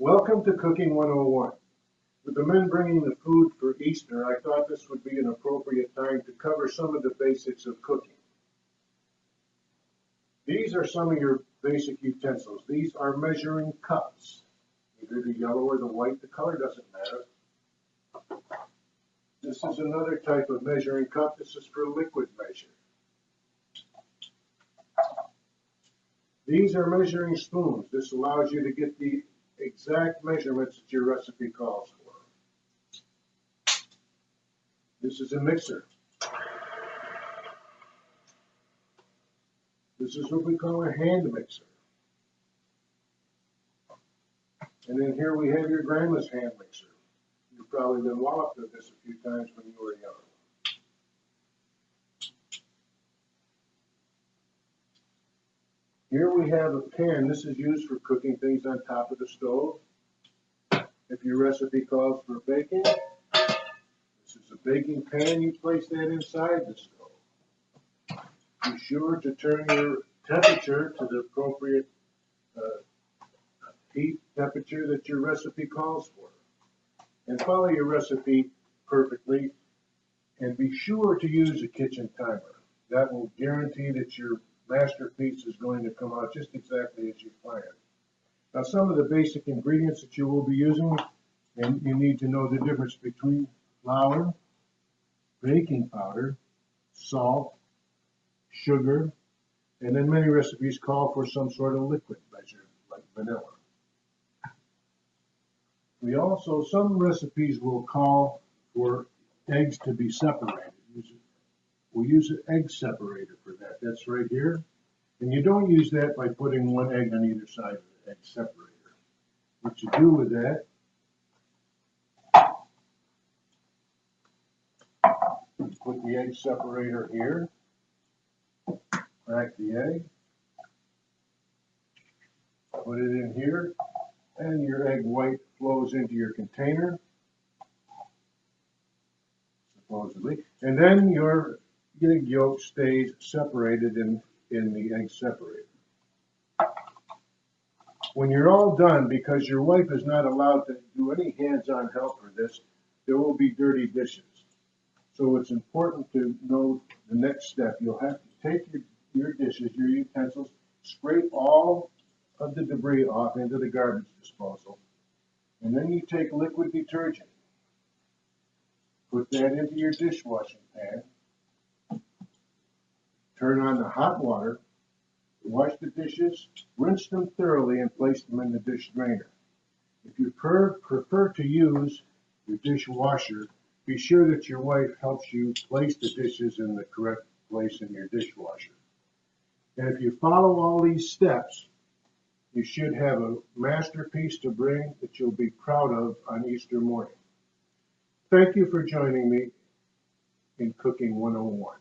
Welcome to Cooking 101. With the men bringing the food for Easter, I thought this would be an appropriate time to cover some of the basics of cooking. These are some of your basic utensils. These are measuring cups. Either the yellow or the white, the color doesn't matter. This is another type of measuring cup. This is for liquid measure. These are measuring spoons. This allows you to get the exact measurements that your recipe calls for. This is a mixer. This is what we call a hand mixer. And then here we have your grandma's hand mixer. You've probably been walloped with this a few times when you were young. Here we have a pan. This is used for cooking things on top of the stove. If your recipe calls for baking, this is a baking pan. You place that inside the stove. Be sure to turn your temperature to the appropriate heat temperature that your recipe calls for. And follow your recipe perfectly. And be sure to use a kitchen timer. That will guarantee that your masterpiece is going to come out just exactly as you planned. Now, some of the basic ingredients that you will be using, and you need to know the difference between flour, baking powder, salt, sugar, and then many recipes call for some sort of liquid measure, like vanilla. Some recipes will call for eggs to be separated. We'll use an egg separator for that. That's right here. And you don't use that by putting one egg on either side of the egg separator. What you do with that, you put the egg separator here, crack the egg, put it in here, and your egg white flows into your container, supposedly. And then your egg yolk stays separated in the egg separator. When you're all done, because your wife is not allowed to do any hands-on help for this, there will be dirty dishes. So it's important to know the next step. You'll have to take your dishes, your utensils, scrape all of the debris off into the garbage disposal. And then you take liquid detergent, put that into your dishwashing pan, turn on the hot water, wash the dishes, rinse them thoroughly, and place them in the dish drainer. If you prefer to use your dishwasher, be sure that your wife helps you place the dishes in the correct place in your dishwasher. And if you follow all these steps, you should have a masterpiece to bring that you'll be proud of on Easter morning. Thank you for joining me in Cooking 101.